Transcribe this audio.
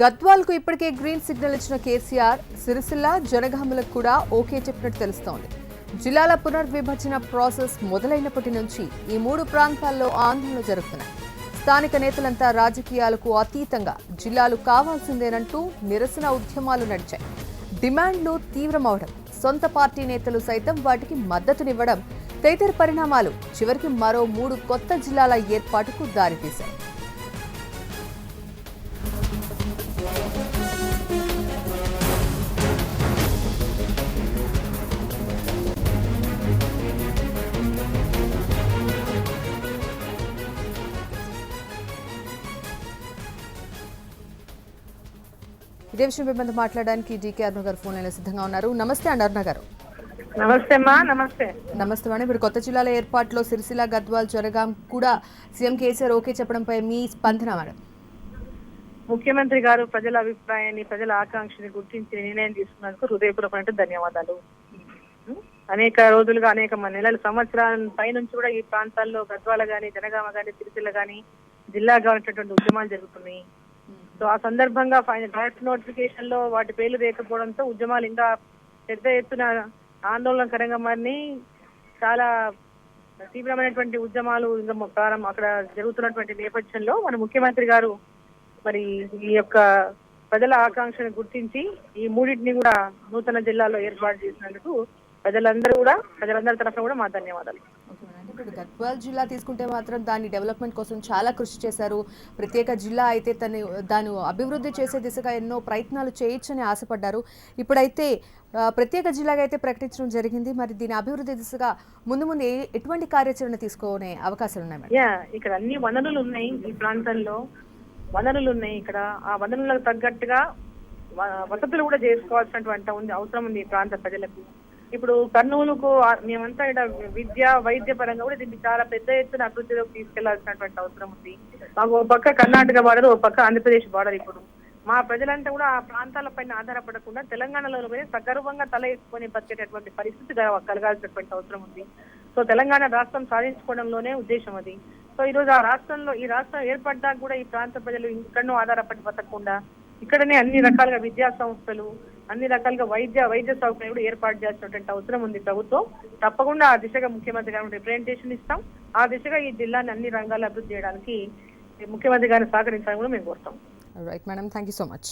గద్వాల్కు ఇప్పటికే green signal ఇచ్చిన కేసీఆర్ సిరిసిల్ల జనగామలకు కూడా ఓకే చెప్పినట్టు తెలుస్తోంది. జిల్లాల పునర్విభజన ప్రాసెస్ మొదలైనప్పటి నుంచి ఈ మూడు ప్రాంతాల్లో ఆందోళనలు జరుగుతున్నాయి. స్థానిక నేతలంతా రాజకీయాలకు అతీతంగా జిల్లాలు కావాల్సిందేనంటూ నిరసన ఉద్యమాలు నడిచాయి. డిమాండ్లు తీవ్రమవడం, సొంత పార్టీ నేతలు సైతం వాటికి మద్దతునివ్వడం తదితర పరిణామాలు చివరికి మరో 3 కొత్త జిల్లాల ఏర్పాటుకు దారితీశాయి. ఇదే విషయం మీద మాట్లాడడానికి డీకే అరుణ గారు ఫోన్ లైన్లో సిద్ధంగా ఉన్నారు. నమస్తే అండి అరుణ గారు. నమస్తే అమ్మా. నమస్తే మేడం. ఇప్పుడు కొత్త జిల్లాల ఏర్పాటులో సిరిసిల్ల, గద్వాల్, జనగాం కూడా సీఎం కేసీఆర్ ఓకే చెప్పడంపై మీ స్పందన మేడం? ముఖ్యమంత్రి గారు ప్రజల అభిప్రాయాన్ని, ప్రజల ఆకాంక్షని గుర్తించి నిర్ణయం తీసుకున్నందుకు హృదయపూర్వకమైన ధన్యవాదాలు. అనేక రోజులుగా, అనేక నెలల, సంవత్సరాల పై నుంచి కూడా ఈ ప్రాంతాల్లో గద్వాల గాని, జనగామ గాని, సిరిసిల్ల గాని జిల్లాగా ఉన్నటువంటి ఉద్యమాలు జరుగుతున్నాయి. సో ఆ సందర్భంగా డ్రాఫ్ట్ నోటిఫికేషన్ లో వాటి పేర్లు లేకపోవడంతో ఉద్యమాలు ఇంకా పెద్ద ఎత్తున ఆందోళనకరంగా మారిని, చాలా తీవ్రమైనటువంటి ఉద్యమాలు ఇంకా అక్కడ జరుగుతున్నటువంటి నేపథ్యంలో మన ముఖ్యమంత్రి గారు మరి ఈ యొక్క ప్రజల ఆకాంక్షను గుర్తించి ఈ మూడింటిని కూడా నూతన జిల్లాలో ఏర్పాటు చేసినందుకు ప్రజలందరి తరఫున కూడా మా ధన్యవాదాలు. ఇప్పుడు గద్వాల్ జిల్లా తీసుకుంటే మాత్రం దాని డెవలప్మెంట్ కోసం చాలా కృషి చేశారు. ప్రత్యేక జిల్లా అయితే దాన్ని అభివృద్ధి చేసే దిశగా ఎన్నో ప్రయత్నాలు చేయొచ్చని ఆశపడ్డారు. ఇప్పుడైతే ప్రత్యేక జిల్లాగా అయితే ప్రకటించడం జరిగింది. మరి దీని అభివృద్ధి దిశగా ముందు ఎటువంటి కార్యాచరణ తీసుకునే అవకాశాలు ఉన్నాయి? ఇక్కడ అన్ని వనరులు ఉన్నాయి, ఈ ప్రాంతంలో వనరులు ఉన్నాయి. ఇక్కడ ఆ వనరులకు తగ్గట్టుగా వసతులు కూడా చేసుకోవాల్సినటువంటి అవసరం ఉంది ఈ ప్రాంత ప్రజలకు. ఇప్పుడు కర్నూలుకు మేమంతా ఇక్కడ విద్య, వైద్య పరంగా కూడా దీన్ని చాలా పెద్ద ఎత్తున అభివృద్ధిలోకి తీసుకెళ్లాల్సినటువంటి అవసరం ఉంది. మాకు ఒక పక్క కర్ణాటక బార్డర్, ఒక పక్క ఆంధ్రప్రదేశ్ బార్డర్. ఇప్పుడు మా ప్రజలంతా కూడా ఆ ప్రాంతాల పైన ఆధారపడకుండా తెలంగాణలో సగర్వంగా తల ఎత్తుకొని బతికేటటువంటి పరిస్థితి కలగాల్సినటువంటి అవసరం ఉంది. సో తెలంగాణ రాష్ట్రం సాధించుకోవడంలోనే ఉద్దేశం అది. సో ఈ రోజు ఈ రాష్ట్రం ఏర్పడ్డాక కూడా ఈ ప్రాంత ప్రజలు ఇక్కడనూ ఆధారపడి బతకకుండా ఇక్కడనే అన్ని రకాలుగా విద్యా సంస్థలు, అన్ని రకాలుగా వైద్య సౌకర్యం కూడా ఏర్పాటు చేయాల్సినటువంటి అవసరం ఉంది ప్రభుత్వం. తప్పకుండా ఆ దిశగా ముఖ్యమంత్రి గారికి రిప్రజెంటేషన్ ఇస్తాం. ఆ దిశగా ఈ జిల్లాని అన్ని రంగాల్లో అభివృద్ధి చేయడానికి ముఖ్యమంత్రి గారిని సహకరించాలని కూడా మేము కోరుతాం. Right madam, thank you so much.